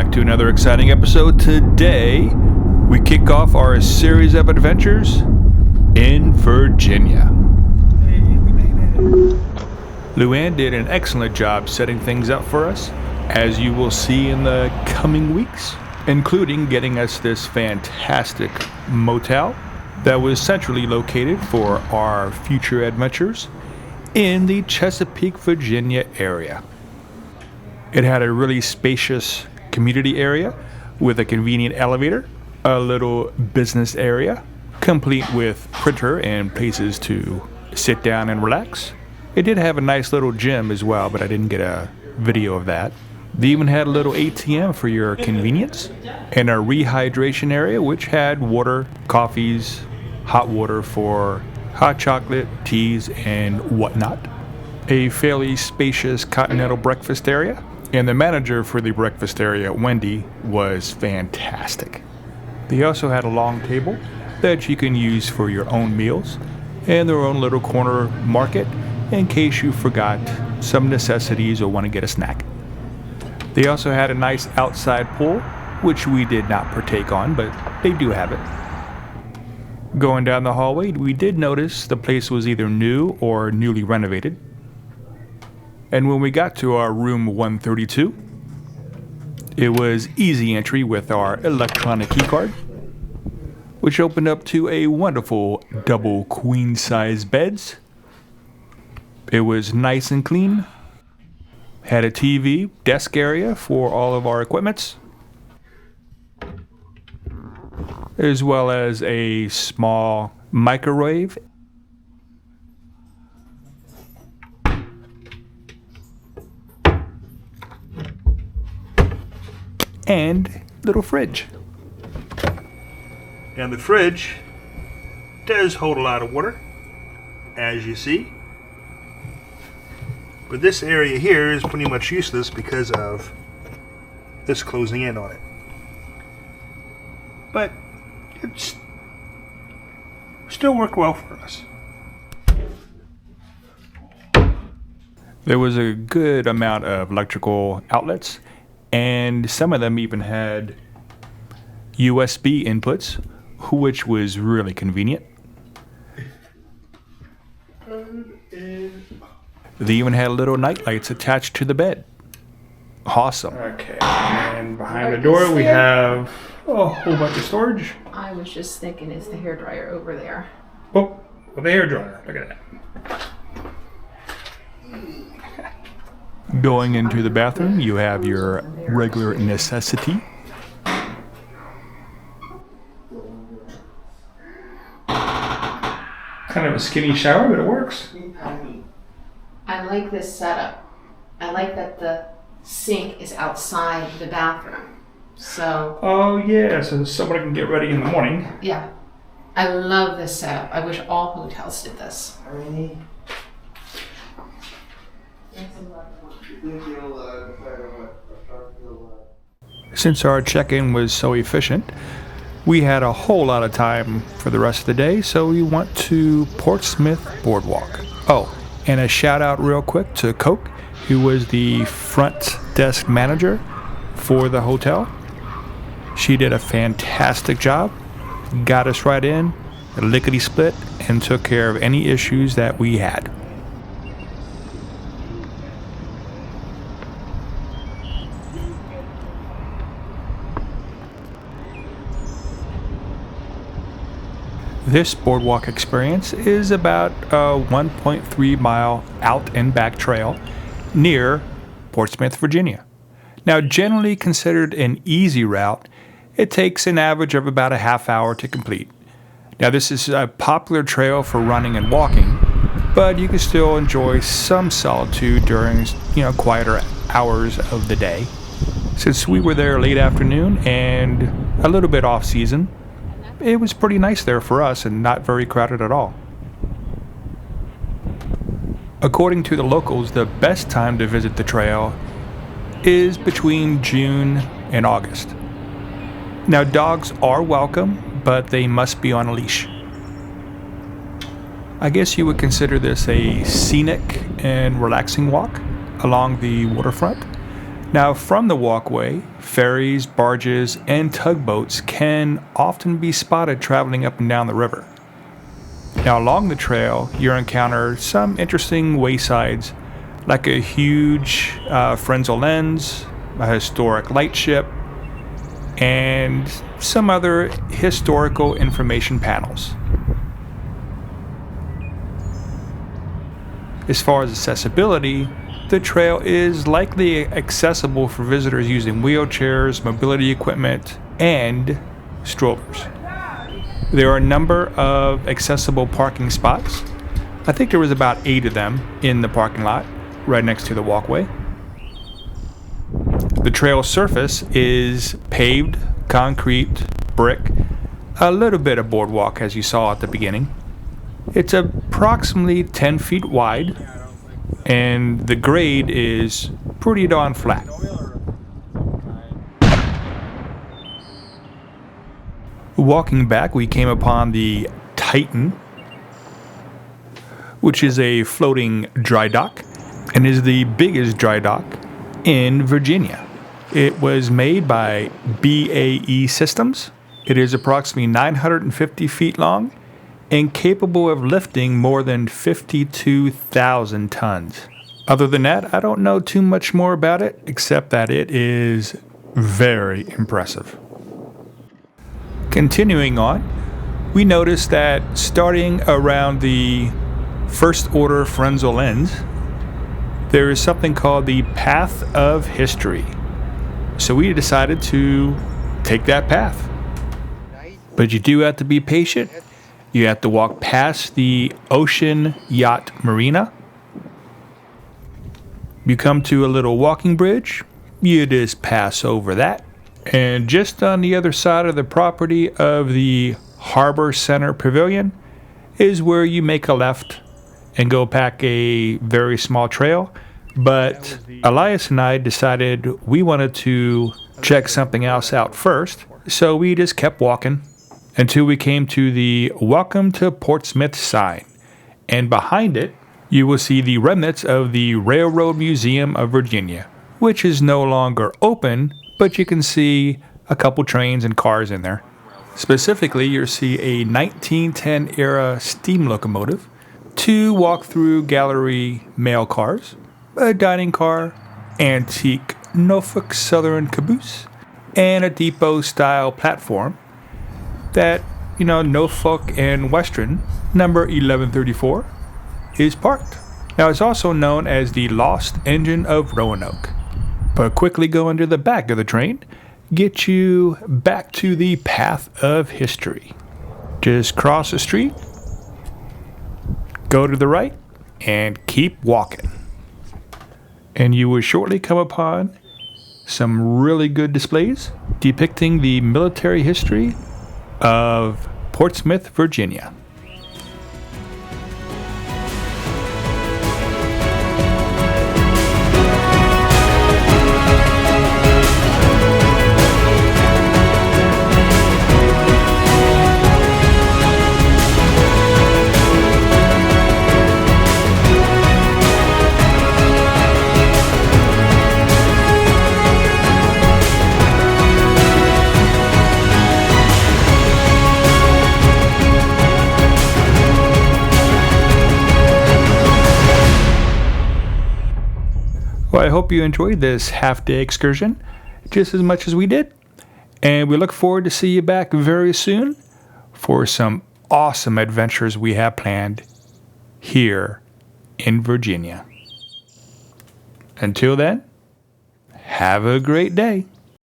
back to another exciting episode. Today, we kick off our series of adventures in Virginia. Hey, we made it. Luann did an excellent job setting things up for us, as you will see in the coming weeks, including getting us this fantastic motel that was centrally located for our future adventures in the Chesapeake, Virginia area. It had a really spacious community area with a convenient elevator, a little business area, complete with printer and places to sit down and relax. It did have a nice little gym as well, but I didn't get a video of that. They even had a little ATM for your convenience, and a rehydration area which had water, coffees, hot water for hot chocolate, teas, and whatnot. A fairly spacious continental breakfast area, and the manager for the breakfast area, Wendy, was fantastic. They also had a long table that you can use for your own meals, and their own little corner market in case you forgot some necessities or want to get a snack. They also had a nice outside pool, which we did not partake on, but they do have it. Going down the hallway, we did notice the place was either new or newly renovated. And when we got to our room 132, it was easy entry with our electronic keycard, which opened up to a wonderful double queen-size beds. It was nice and clean. Had a TV, desk area for all of our equipments, as well as a small microwave and little fridge. And the fridge does hold a lot of water, as you see. But this area here is pretty much useless because of this closing in on it. But it's still worked well for us. There was a good amount of electrical outlets, and some of them even had USB inputs, which was really convenient. They even had little night lights attached to the bed. Awesome. Okay, and behind the door we have a whole bunch of storage. I was just thinking, is the hairdryer over there? Oh, well, the hairdryer. Look at that. Going into the bathroom, you have your regular necessity. Kind of a skinny shower, but it works. I like this setup. I like that the sink is outside the bathroom. So. Oh yeah, so someone can get ready in the morning. Yeah. I love this setup. I wish all hotels did this. Since our check-in was so efficient, we had a whole lot of time for the rest of the day, so we went to Portsmouth Boardwalk. Oh, and a shout out real quick to Coke, who was the front desk manager for the hotel. She did a fantastic job, got us right in, lickety-split, and took care of any issues that we had. This boardwalk experience is about a 1.3 mile out and back trail near Portsmouth, Virginia. Now, generally considered an easy route, it takes an average of about a half hour to complete. Now, this is a popular trail for running and walking, but you can still enjoy some solitude during, quieter hours of the day. Since we were there late afternoon and a little bit off season, it was pretty nice there for us and not very crowded at all. According to the locals, the best time to visit the trail is between June and August. Now, dogs are welcome, but they must be on a leash. I guess you would consider this a scenic and relaxing walk along the waterfront. Now, from the walkway, ferries, barges, and tugboats can often be spotted traveling up and down the river. Now, along the trail, you'll encounter some interesting waysides, like a huge frenzel lens, a historic lightship, and some other historical information panels. As far as accessibility, the trail is likely accessible for visitors using wheelchairs, mobility equipment, and strollers. There are a number of accessible parking spots. I think there was about 8 of them in the parking lot, right next to the walkway. The trail surface is paved, concrete, brick, a little bit of boardwalk as you saw at the beginning. It's approximately 10 feet wide, and the grade is pretty darn flat. Walking back, we came upon the Titan, which is a floating dry dock and is the biggest dry dock in Virginia. It was made by BAE Systems. It is approximately 950 feet long and capable of lifting more than 52,000 tons. Other than that, I don't know too much more about it, except that it is very impressive. Continuing on, we noticed that starting around the first order frenzel lens, there is something called the Path of History. So we decided to take that path. But you do have to be patient. You have to walk past the Ocean Yacht Marina. You come to a little walking bridge. You just pass over that. And just on the other side of the property of the Harbor Center Pavilion is where you make a left and go back a very small trail. But Elias and I decided we wanted to check something else out first, so we just kept walking until we came to the Welcome to Portsmouth sign. And behind it, you will see the remnants of the Railroad Museum of Virginia, which is no longer open, but you can see a couple trains and cars in there. Specifically, you'll see a 1910 era steam locomotive, 2 walk-through gallery mail cars, a dining car, antique Norfolk Southern caboose, and a depot-style platform that, Norfolk and Western, number 1134, is parked. Now, it's also known as the Lost Engine of Roanoke. But quickly go into the back of the train, get you back to the Path of History. Just cross the street, go to the right, and keep walking. And you will shortly come upon some really good displays depicting the military history of Portsmouth, Virginia. Well, I hope you enjoyed this half-day excursion just as much as we did. And we look forward to see you back very soon for some awesome adventures we have planned here in Virginia. Until then, have a great day.